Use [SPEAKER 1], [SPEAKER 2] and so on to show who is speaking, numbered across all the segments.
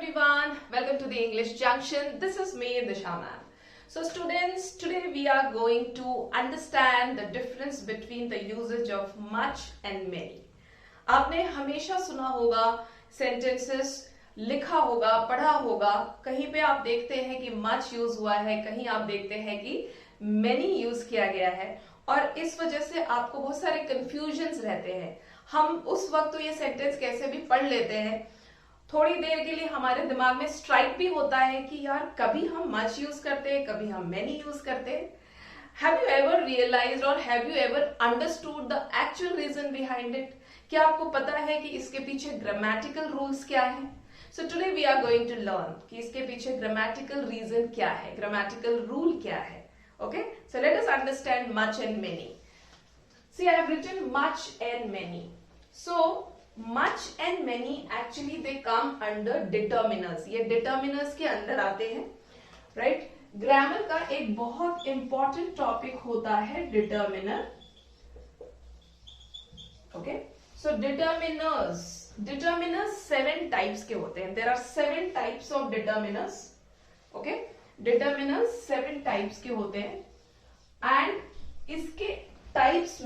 [SPEAKER 1] everyone, welcome to the English Junction. This is me, Disha ma'am. So students, today we are going to understand the difference between the usage of much and many. आपने हमेशा सुना होगा sentences, लिखा होगा, पढ़ा होगा, कहीं पे आप देखते हैं कि much यूज हुआ है, कहीं आप देखते हैं कि many यूज किया गया है और इस वजह से आपको बहुत सारे कंफ्यूजन्स रहते हैं. हम उस वक्त तो ये सेंटेंस कैसे भी पढ़ लेते हैं, थोड़ी देर के लिए हमारे दिमाग में स्ट्राइक भी होता है कि यार कभी हम मच यूज करते हैं, कभी हम मैनी यूज करते हैं. हैव यू एवर रियलाइज्ड और have you ever understood the actual reason behind it? क्या आपको पता है कि इसके पीछे ग्रामेटिकल रूल्स क्या है? So today we are going to learn कि इसके पीछे ग्रामेटिकल रीजन क्या है, ग्रामेटिकल रूल क्या है. Okay, so let us understand much and many. See, I have written much and many. So, much and many actually they come under determiners. ये determiners के अंदर आते हैं, right? Grammar का एक बहुत important topic होता है determiner. Okay? So, determiners 7 types के होते हैं. There are 7 types of determiners. Okay? Determiners 7 types के होते हैं. And इसके टाइप्स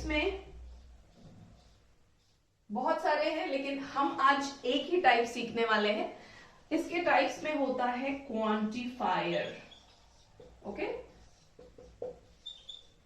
[SPEAKER 1] में बहुत सारे हैं, लेकिन हम आज एक ही टाइप सीखने वाले हैं. इसके टाइप्स में होता है quantifier. Okay,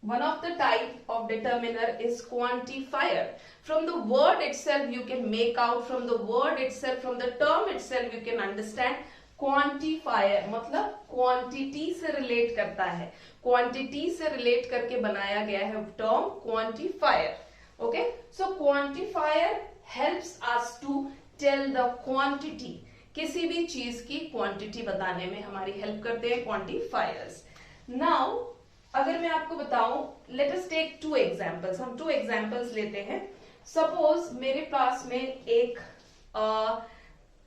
[SPEAKER 1] one of the type of determiner is quantifier. From the word itself you can make out, from the word itself, from the term itself you can understand. Quantifier मतलब quantity से relate करता है, quantity से relate करके बनाया गया है term quantifier. Okay, so quantifier helps us to tell the quantity. किसी भी चीज की क्वांटिटी बताने में हमारी हेल्प करते हैं क्वांटिफायर्स. नाउ अगर मैं आपको बताऊं, लेट अस टेक 2 एग्जांपल्स. हम 2 एग्जांपल्स लेते हैं. सपोज मेरे पास में एक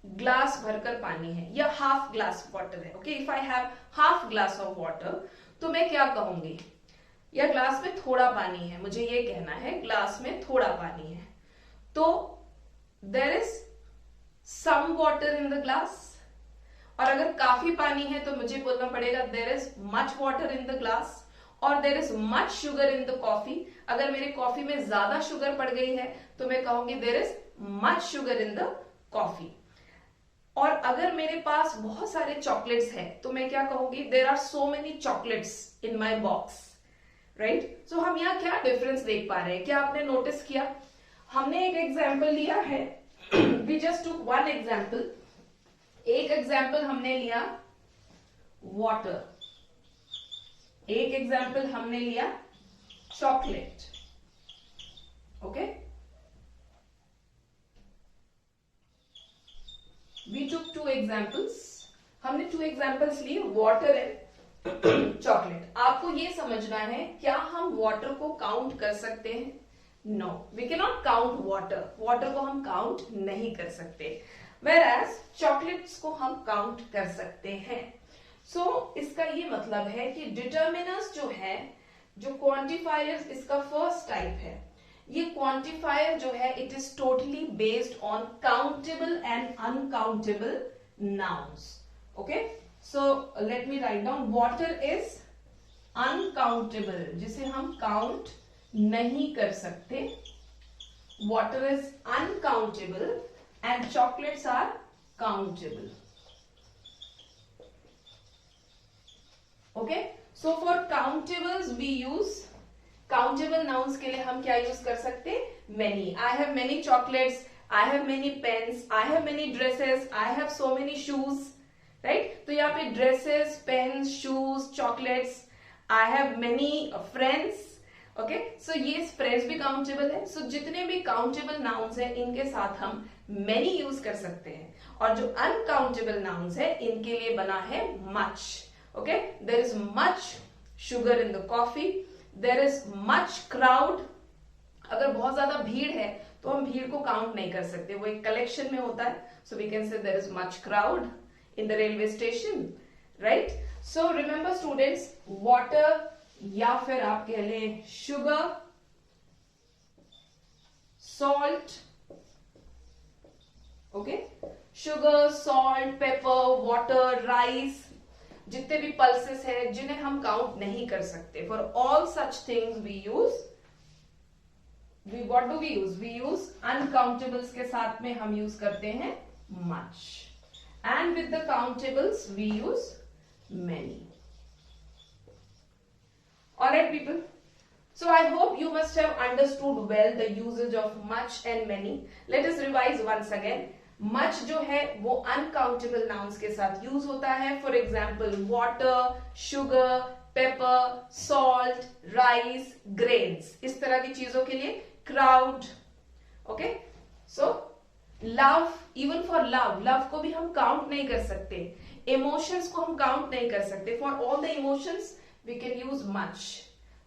[SPEAKER 1] ग्लास भरकर पानी है या हाफ ग्लास वाटर है. Okay, if I have half glass of water तो मैं क्या कहूंगी? या ग्लास में थोड़ा पानी है, मुझे ये कहना है ग्लास में थोड़ा पानी है. तो there is some water in the glass. और अगर काफी पानी है तो मुझे बोलना पड़ेगा there is much water in the glass. और there is much sugar in the coffee. अगर मेरे कॉफी में ज्यादा शुगर पड़ गई है तो मैं कहूंगी there is much sugar in the coffee. और अगर मेरे पास बहुत सारे चॉकलेट्स हैं तो मैं क्या कहूंगी? There are so many chocolates in my box. Right, so हम यहाँ क्या डिफरेंस देख पा रहे हैं? क्या आपने नोटिस किया? हमने एक एग्जाम्पल लिया है. We just took one example. एक एग्जाम्पल हमने लिया वाटर, एक एग्जाम्पल हमने लिया chocolate. Okay, we took 2 examples. हमने 2 examples लिए, वाटर एंड चॉकलेट. आपको ये समझना है, क्या हम वाटर को काउंट कर सकते हैं? No, we can not count water. Water को हम काउंट नहीं कर सकते, whereas चॉकलेट्स को हम काउंट कर सकते हैं. सो इसका ये मतलब है कि डिटर्मिनर्स जो है, जो क्वांटिफायर्स, इसका फर्स्ट टाइप है. ये क्वांटिफायर जो है it is totally based on countable and uncountable nouns. Okay, so let me write down. Water is uncountable, जिसे हम काउंट नहीं कर सकते. Water is uncountable and chocolates are countable. Okay, so for countables we use, countable nouns के लिए हम क्या use कर सकते हैं? Many. I have many chocolates, I have many pens, I have many dresses, I have so many shoes. Right, तो यहाँ पे dresses, pens, shoes, chocolates, I have many friends. Okay, so ये फ्रेंड्स भी countable है. सो जितने भी countable nouns है इनके साथ हम मेनी यूज कर सकते हैं. और जो अनकाउंटेबल नाउन्स है इनके लिए बना है much. Okay, there is much sugar in the coffee. There is much crowd. अगर बहुत ज्यादा भीड़ है तो हम भीड़ को काउंट नहीं कर सकते, वो एक कलेक्शन में होता है. So we can say there is much crowd in the railway station, right? So remember students, water या फिर आप कह लें sugar, salt, okay? Sugar, salt, paper, water, rice, जितने भी पल्सेस हैं जिन्हें हम काउंट नहीं कर सकते, for all such things we use what do we use? We use uncountables के साथ में हम यूज करते हैं much, and with the countables we use many. Alright people, so I hope you must have understood well the usage of much and many. Let us revise once again. Much जो है वो uncountable nouns के साथ use होता है. For example, water, sugar, pepper, salt, rice, grains, इस तरह की चीजों के लिए crowd. Okay, so love, even for love को भी हम काउंट नहीं कर सकते. Emotions को हम काउंट नहीं कर सकते. For all the emotions we can use much.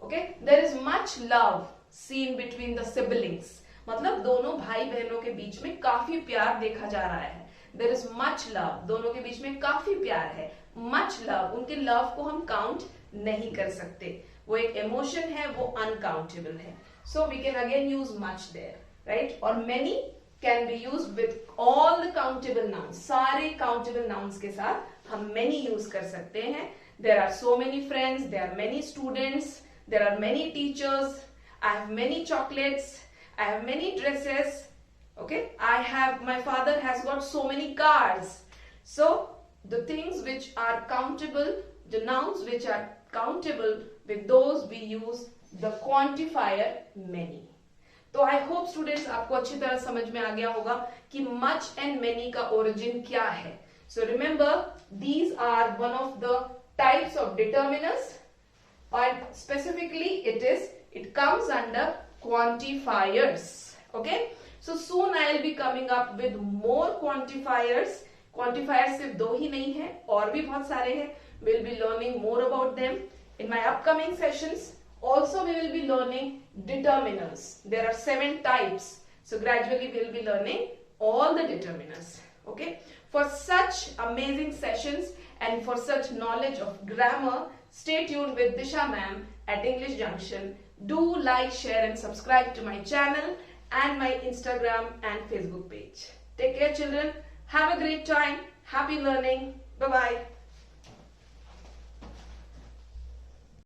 [SPEAKER 1] Okay, there is much love seen between the siblings. मतलब दोनों भाई बहनों के बीच में काफी प्यार देखा जा रहा है. There is much love, दोनों के बीच में काफी प्यार है. Much love, उनके लव को हम काउंट नहीं कर सकते. वो एक इमोशन है, वो अनकाउंटेबल है. So we can again use much there, right? Or many can be used with all the countable nouns. सारे countable nouns के साथ हम many use कर सकते हैं. There are so many friends, there are many students, there are many teachers, I have many chocolates, I have many dresses, okay? My father has got so many cars. So the things which are countable, the nouns which are countable, with those we use the quantifier many. तो I hope students आपको अच्छी तरह समझ में आ गया होगा कि much and many का ओरिजिन क्या है. So remember, these are one of the types of determiners, and specifically it comes under quantifiers. Okay, so soon I'll be coming up with more quantifiers. Quantifiers सिर्फ दो ही नहीं है, और भी बहुत सारे हैं. We'll be learning more about them in my upcoming sessions. Also we will be learning determiners. There are 7 types, so gradually we will be learning all the determiners. Okay, for such amazing sessions and for such knowledge of grammar, stay tuned with Disha ma'am at English Junction. Do like, share and subscribe to my channel and my Instagram and Facebook page. Take care children, have a great time, happy learning, bye bye.